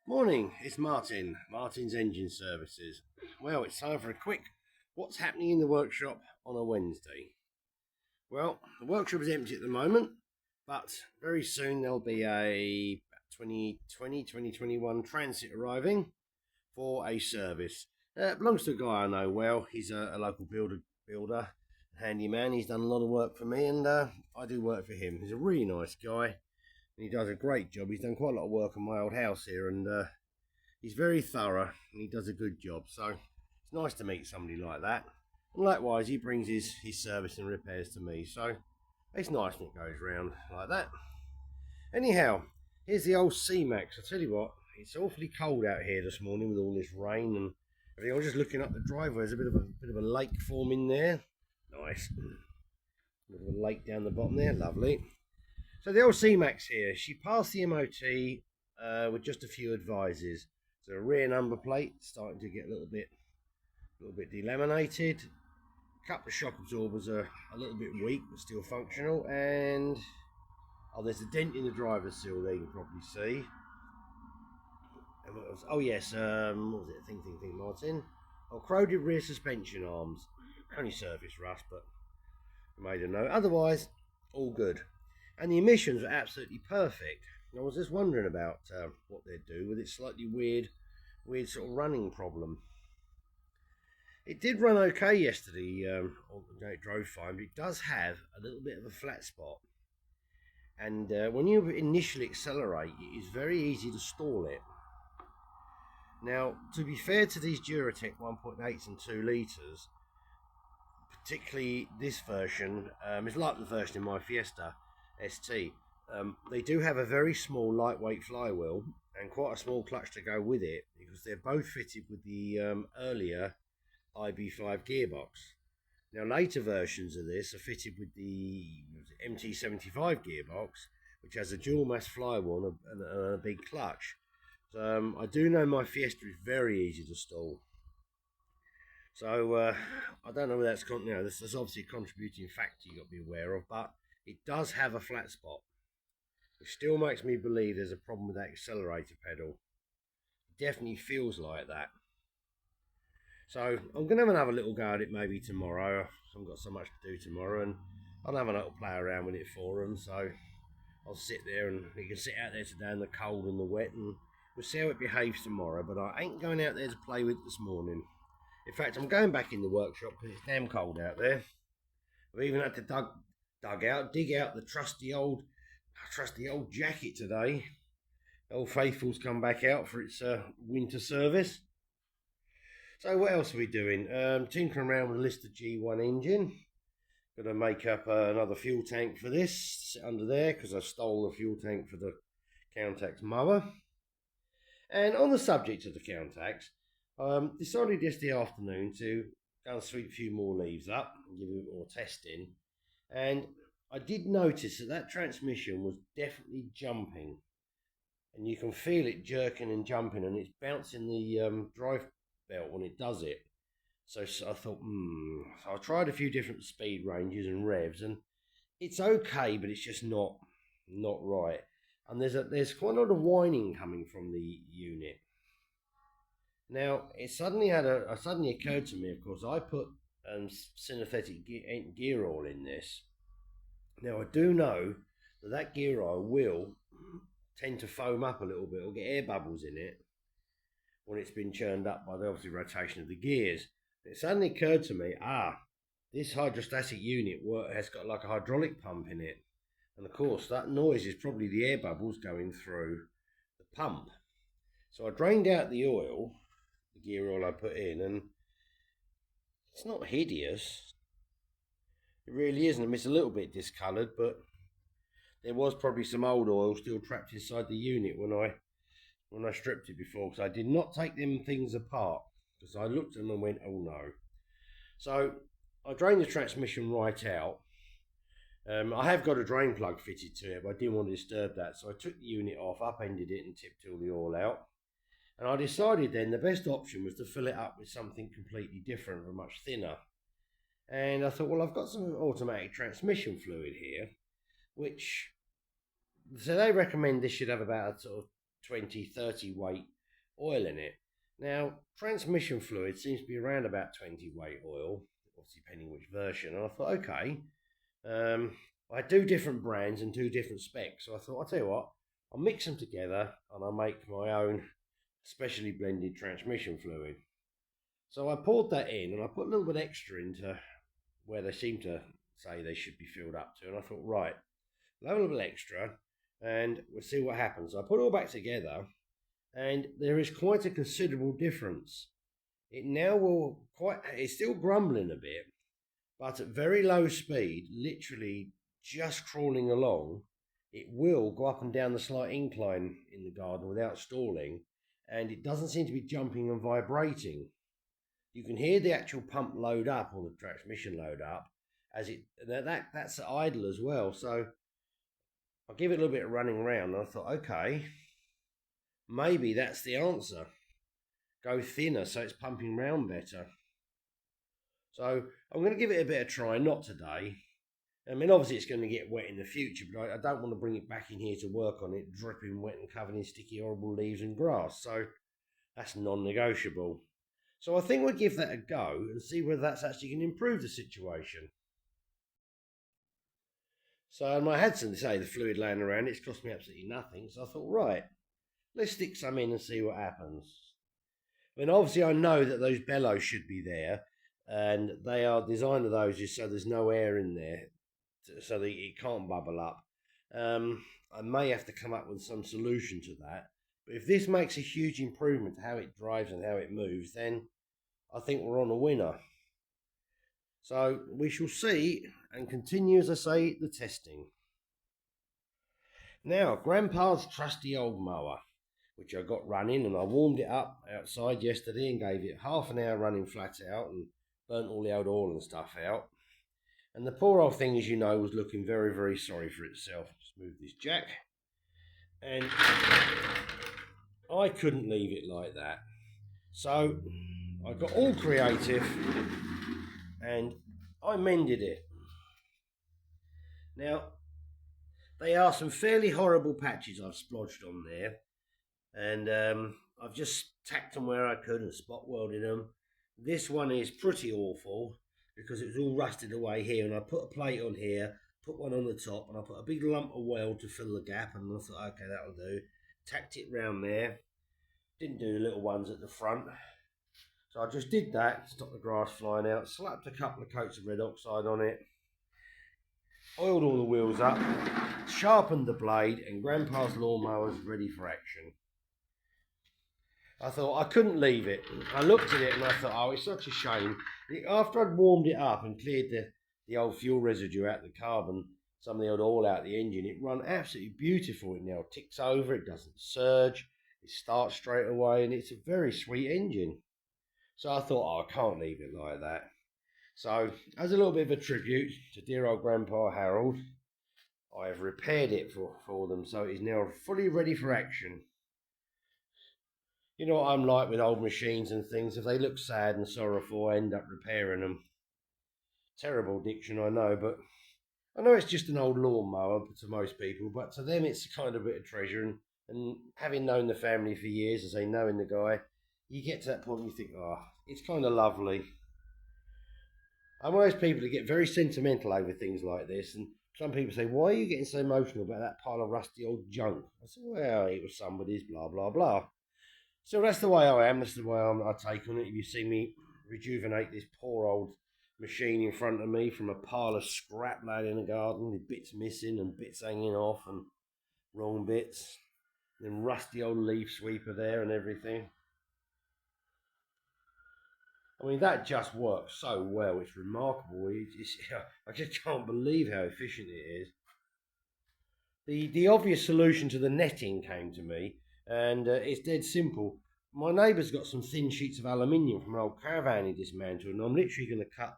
Morning, it's Martin's Engine Services. Well, it's time for a quick what's happening in the workshop on a Wednesday. Well, the workshop is empty at the moment, but very soon there'll be a 2021 Transit arriving for a service. Belongs to a guy I know well. He's a local builder, handyman. He's done a lot of work for me, and I do work for him. He's a really nice guy. And he does a great job. He's done quite a lot of work on my old house here, and he's very thorough, and he does a good job. So it's nice to meet somebody like that. And likewise, he brings his service and repairs to me. So it's nice when it goes round like that. Anyhow, here's the old C-Max. I tell you what, it's awfully cold out here this morning with all this rain and everything. I was just looking up the driveway. There's a bit of a lake forming there. Nice. A bit of a lake down the bottom there. Lovely. So the old C-Max here, she passed the MOT with just a few advices. So a rear number plate starting to get a little bit delaminated. A couple of shock absorbers are a little bit weak but still functional. And there's a dent in the driver's sill there, you can probably see. And what else? Oh yes, what was it? Think, Martin. Oh, corroded rear suspension arms. Only surface rust, but I made a note. Otherwise, all good. And the emissions are absolutely perfect. I was just wondering about what they'd do with its slightly weird sort of running problem. It did run okay yesterday, it drove fine, but it does have a little bit of a flat spot. And when you initially accelerate, it is very easy to stall it. Now, to be fair to these Duratec 1.8s and 2 litres, particularly this version, it's like the version in my Fiesta ST. They do have a very small lightweight flywheel and quite a small clutch to go with it, because they're both fitted with the earlier IB5 gearbox. Now later versions of this are fitted with the MT75 gearbox, which has a dual mass flywheel and a big clutch. So I do know my Fiesta is very easy to stall. So I don't know whether that's there's obviously a contributing factor you've got to be aware of, but it does have a flat spot, which still makes me believe there's a problem with that accelerator pedal. It definitely feels like that. So I'm going to have another little go at it maybe tomorrow. I've got so much to do tomorrow, and I'll have a little play around with it for them. So I'll sit there, and we can sit out there today in the cold and the wet, and we'll see how it behaves tomorrow. But I ain't going out there to play with it this morning. In fact, I'm going back in the workshop because it's damn cold out there. I've even had to dig out the trusty old jacket today. Old Faithful's come back out for its winter service. So what else are we doing? Tinkering around with a Lister G1 engine. Got to make up another fuel tank for this, sit under there, because I stole the fuel tank for the Countach mower. And on the subject of the Countach, decided yesterday afternoon to go and sweep a few more leaves up and give it a bit more testing. And I did notice that transmission was definitely jumping. And you can feel it jerking and jumping, and it's bouncing the drive belt when it does it. So I thought, So I tried a few different speed ranges and revs, and it's okay, but it's just not right. And there's quite a lot of whining coming from the unit. Now, it suddenly occurred to me, of course, I put synthetic gear oil in this. Now, I do know that gear oil will tend to foam up a little bit or get air bubbles in it when it's been churned up by the obviously rotation of the gears. It suddenly occurred to me, this hydrostatic unit has got like a hydraulic pump in it. And of course, that noise is probably the air bubbles going through the pump. So I drained out the oil, the gear oil I put in, and it's not hideous. It really isn't. I mean, it's a little bit discoloured, but there was probably some old oil still trapped inside the unit when I stripped it before, because I did not take them things apart, because I looked at them and went, oh no. So I drained the transmission right out. I have got a drain plug fitted to it, but I didn't want to disturb that, so I took the unit off, upended it and tipped all the oil out. And I decided then the best option was to fill it up with something completely different and much thinner. And I thought, well, I've got some automatic transmission fluid here, so they recommend this should have about a sort of 20-30 weight oil in it. Now, transmission fluid seems to be around about 20 weight oil, obviously depending which version. And I thought, okay, I do different brands and do different specs. So I thought, I'll tell you what, I'll mix them together and I'll make my own specially blended transmission fluid. So I poured that in and I put a little bit extra into where they seem to say they should be filled up to. And I thought, right, I'll have a little bit extra and we'll see what happens. So I put it all back together and there is quite a considerable difference. It now will it's still grumbling a bit, but at very low speed, literally just crawling along, it will go up and down the slight incline in the garden without stalling, and it doesn't seem to be jumping and vibrating. You can hear the actual pump load up or the transmission load up as that's idle as well. So I'll give it a little bit of running around, and I thought, okay, maybe that's the answer. Go thinner so it's pumping round better. So I'm going to give it a bit of try, not today. I mean, obviously it's going to get wet in the future, but I don't want to bring it back in here to work on it, dripping wet and covered in sticky, horrible leaves and grass. So that's non-negotiable. So I think we'll give that a go and see whether that's actually going to improve the situation. So I had some, say, the fluid laying around. It's cost me absolutely nothing. So I thought, right, let's stick some in and see what happens. I mean, obviously I know that those bellows should be there, and they are designed of those just so there's no air in there, so that it can't bubble up. I may have to come up with some solution to that. But if this makes a huge improvement to how it drives and how it moves, then I think we're on a winner. So we shall see and continue, as I say, the testing. Now, Grandpa's trusty old mower, which I got running, and I warmed it up outside yesterday and gave it half an hour running flat out and burnt all the old oil and stuff out. And the poor old thing, as you know, was looking very, very sorry for itself. Just move this jack. And I couldn't leave it like that. So I got all creative and I mended it. Now, there are some fairly horrible patches I've splodged on there. And I've just tacked them where I could and spot welded them. This one is pretty awful because it was all rusted away here, and I put a plate on here, put one on the top, and I put a big lump of weld to fill the gap, and I thought, okay, that'll do. Tacked it round there. Didn't do the little ones at the front. So I just did that, stopped the grass flying out, slapped a couple of coats of red oxide on it, oiled all the wheels up, sharpened the blade, and Grandpa's lawnmower was ready for action. I thought I couldn't leave it. I looked at it and I thought, oh, it's such a shame. After I'd warmed it up and cleared the old fuel residue out the carbon, some of the old oil out the engine, it run absolutely beautiful. It now ticks over, it doesn't surge, it starts straight away, and it's a very sweet engine. So I thought, oh, I can't leave it like that. So, as a little bit of a tribute to dear old Grandpa Harold, I have repaired it for them, so it is now fully ready for action. You know what I'm like with old machines and things. If they look sad and sorrowful, I end up repairing them. Terrible diction, I know, but I know it's just an old lawnmower to most people, but to them it's kind of a bit of treasure. And having known the family for years, as they knowing the guy, you get to that point and you think, oh, it's kind of lovely. I'm one of those people that get very sentimental over things like this, and some people say, why are you getting so emotional about that pile of rusty old junk? I said, well, it was somebody's, blah, blah, blah. So that's the way I am, that's the way I take on it. If you see me rejuvenate this poor old machine in front of me from a pile of scrap laid in the garden with bits missing and bits hanging off and wrong bits, then rusty old leaf sweeper there and everything. I mean, that just works so well, it's remarkable. I just can't believe how efficient it is. The obvious solution to the netting came to me, and it's dead simple. My neighbour's got some thin sheets of aluminium from an old caravan he dismantled, and I'm literally going to cut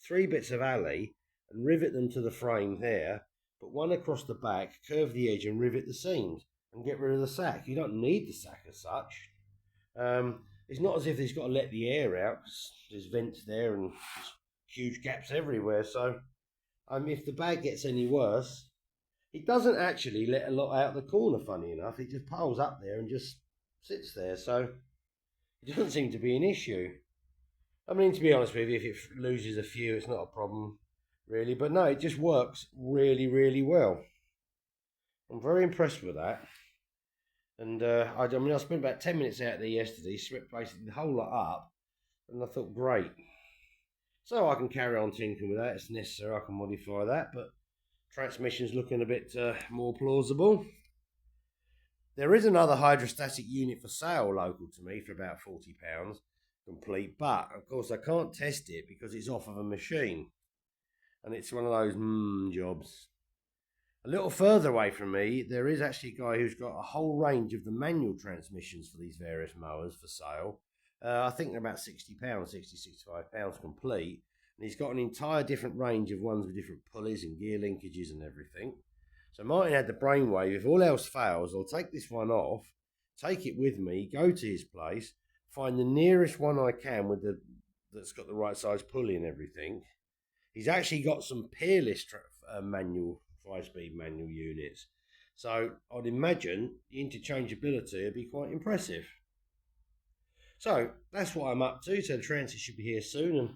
3 bits of alley and rivet them to the frame there, put one across the back, curve the edge and rivet the seams, and get rid of the sack. You don't need the sack as such. It's not as if he's got to let the air out, because there's vents there and there's huge gaps everywhere. So if the bag gets any worse, it doesn't actually let a lot out the corner, funny enough. It just piles up there and just sits there. So It doesn't seem to be an issue. I mean, to be honest with you, if it loses a few, it's not a problem, really. But no, it just works really, really well. I'm very impressed with that. And I mean, I spent about 10 minutes out there yesterday, swept basically the whole lot up, and I thought, great. So I can carry on tinkering with that. It's necessary, I can modify that, but transmission's looking a bit more plausible. There is another hydrostatic unit for sale local to me for about £40 complete, but of course I can't test it because it's off of a machine, and it's one of those jobs. A little further away from me, there is actually a guy who's got a whole range of the manual transmissions for these various mowers for sale. I think they're about £60, £65 complete. And he's got an entire different range of ones with different pulleys and gear linkages and everything. So Martin had the brainwave. If all else fails, I'll take this one off, take it with me, go to his place, find the nearest one I can with that's got the right size pulley and everything. He's actually got some peerless manual 5-speed manual units, so I'd imagine the interchangeability would be quite impressive. So that's what I'm up to. So the transit should be here soon, and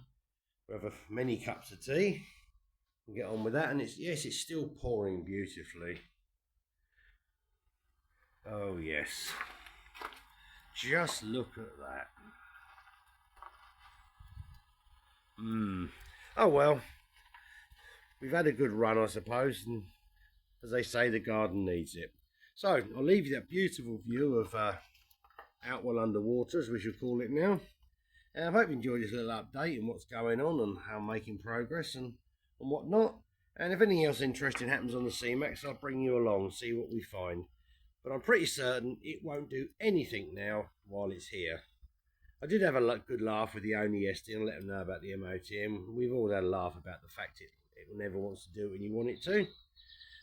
we'll have many cups of tea and get on with that. And it's still pouring beautifully. Oh yes, just look at that. Oh well, we've had a good run, I suppose, and as they say, the garden needs it. So I'll leave you that beautiful view of Outwell Underwater, as we shall call it now. I hope you enjoyed this little update on what's going on and how I'm making progress and whatnot. And if anything else interesting happens on the C-Max, I'll bring you along, see what we find. But I'm pretty certain it won't do anything now while it's here. I did have a good laugh with the owner yesterday and let them know about the MOTM. We've all had a laugh about the fact it never wants to do it when you want it to.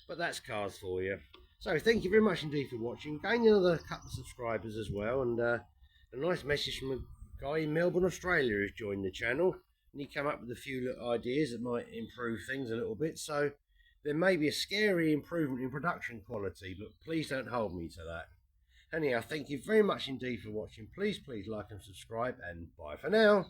But that's cars for you. So thank you very much indeed for watching. Gained another couple of subscribers as well, and a nice message from a guy in Melbourne, Australia, who's joined the channel, and he came up with a few little ideas that might improve things a little bit. So there may be a scary improvement in production quality, but please don't hold me to that. Anyhow, thank you very much indeed for watching. Please like and subscribe, and bye for now.